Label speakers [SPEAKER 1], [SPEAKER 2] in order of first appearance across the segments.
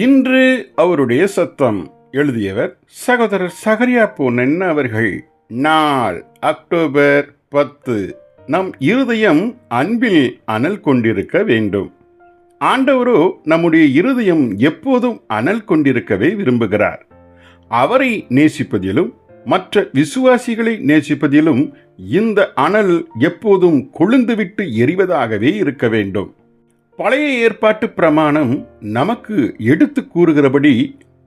[SPEAKER 1] இன்று அவருடைய சத்தம். எழுதியவர் சகோதரர் சகரியா பொன்னன் அவர்கள். நாள் அக்டோபர் 10. நம் இருதயம் அன்பில் அனல் கொண்டிருக்க வேண்டும். ஆண்டவரோ நம்முடைய இருதயம் எப்போதும் அனல் கொண்டிருக்கவே விரும்புகிறார். அவரை நேசிப்பதிலும் மற்ற விசுவாசிகளை நேசிப்பதிலும் இந்த அனல் எப்போதும் கொழுந்துவிட்டு எரிவதாகவே இருக்க வேண்டும். பழைய ஏற்பாட்டு பிரமாணம் நமக்கு எடுத்து கூறுகிறபடி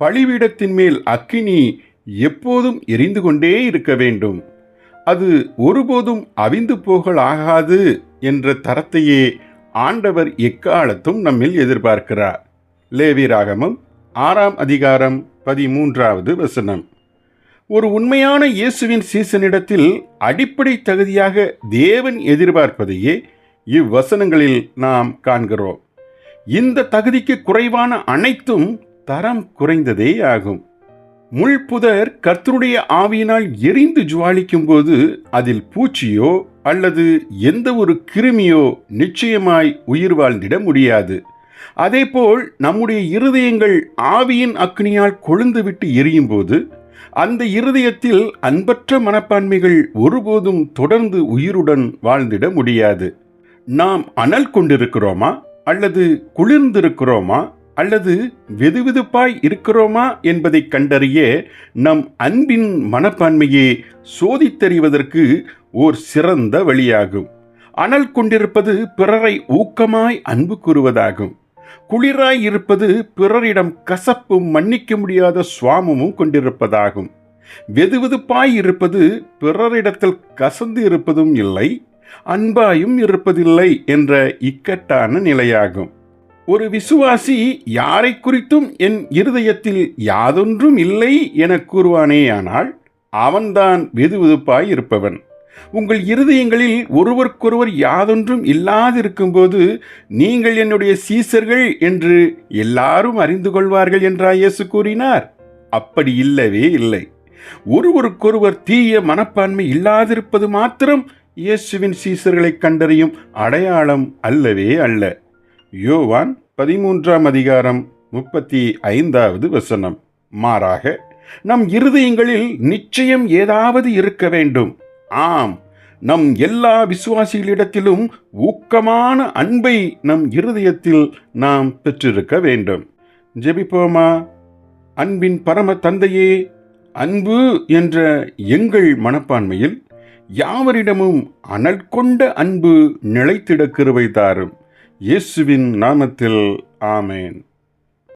[SPEAKER 1] பலிபீடத்தின் மேல் அக்கினி எப்போதும் எரிந்து கொண்டே இருக்க வேண்டும். அது ஒருபோதும் அவிந்து போகலாகாது என்ற தரத்தையே ஆண்டவர் எக்காலத்தும் நம்மில் எதிர்பார்க்கிறார். லேவியராகமம் 6ஆம் அதிகாரம் 13வது வசனம். ஒரு உண்மையான இயேசுவின் சீசனிடத்தில் அடிப்படை தகுதியாக தேவன் எதிர்பார்ப்பதையே இவ்வசனங்களில் நாம் காண்கிறோம். இந்த தகுதிக்கு குறைவான அனைத்தும் தரம் குறைந்ததே ஆகும். முள்புதர் கர்த்தருடைய ஆவியினால் எரிந்து ஜுவாலிக்கும் போது அதில் பூச்சியோ அல்லது எந்த ஒரு கிருமியோ நிச்சயமாய் உயிர் வாழ்ந்திட முடியாது. அதேபோல் நம்முடைய இருதயங்கள் ஆவியின் அக்னியால் கொழுந்துவிட்டு எரியும் போது அந்த இருதயத்தில் அன்பற்ற மனப்பான்மைகள் ஒருபோதும் தொடர்ந்து உயிருடன் வாழ்ந்திட முடியாது. நாம் அனல் கொண்டிருக்கிறோமா அல்லது குளிர்ந்திருக்கிறோமா அல்லது வெதுவெதுப்பாய் இருக்கிறோமா என்பதை கண்டறிய நம் அன்பின் மனப்பான்மையை சோதித்தறிவதற்கு ஓர் சிறந்த வழியாகும். அனல் கொண்டிருப்பது பிறரை ஊக்கமாய் அன்பு கூறுவதாகும். குளிராய் இருப்பது பிறரிடம் கசப்பும் மன்னிக்க முடியாத சுவாமமும் கொண்டிருப்பதாகும். வெதுவெதுப்பாய் இருப்பது பிறரிடத்தில் கசந்து இருப்பதும் இல்லை, அன்பாயும் இருப்பதில்லை என்ற இக்கட்டான நிலையாகும். ஒரு விசுவாசி யாரை குறித்தும் என் இருதயத்தில் யாதொன்றும் இல்லை என கூறுவானேயானால் அவன்தான் வெதுவெதுப்பாய் இருப்பவன். உங்கள் இருதயங்களில் ஒருவருக்கொருவர் யாதொன்றும் இல்லாதிருக்கும்போது நீங்கள் என்னுடைய சீசர்கள் என்று எல்லாரும் அறிந்து கொள்வார்கள் என்றா இயேசு கூறினார்? அப்படி இல்லவே இல்லை. ஒருவருக்கொருவர் தீய மனப்பான்மை இல்லாதிருப்பது மாத்திரம் இயேசுவின் சீசர்களை கண்டறியும் அடையாளம் அல்லவே அல்ல. யோவான் 13ஆம் அதிகாரம் 35வது வசனம். மாறாக நம் இருதயங்களில் நிச்சயம் ஏதாவது இருக்க வேண்டும். ஆம், நம் எல்லா விசுவாசிகளிடத்திலும் ஊக்கமான அன்பை நம் இருதயத்தில் நாம் பெற்றிருக்க வேண்டும். ஜெபிப்போமா. அன்பின் பரம தந்தையே, அன்பு என்ற எங்கள் மனப்பான்மையில் யாவரிடமும் அனல் கொண்ட அன்பு நிலைத்திட கிருபை தாரும். இயேசுவின் நாமத்தில் ஆமேன்.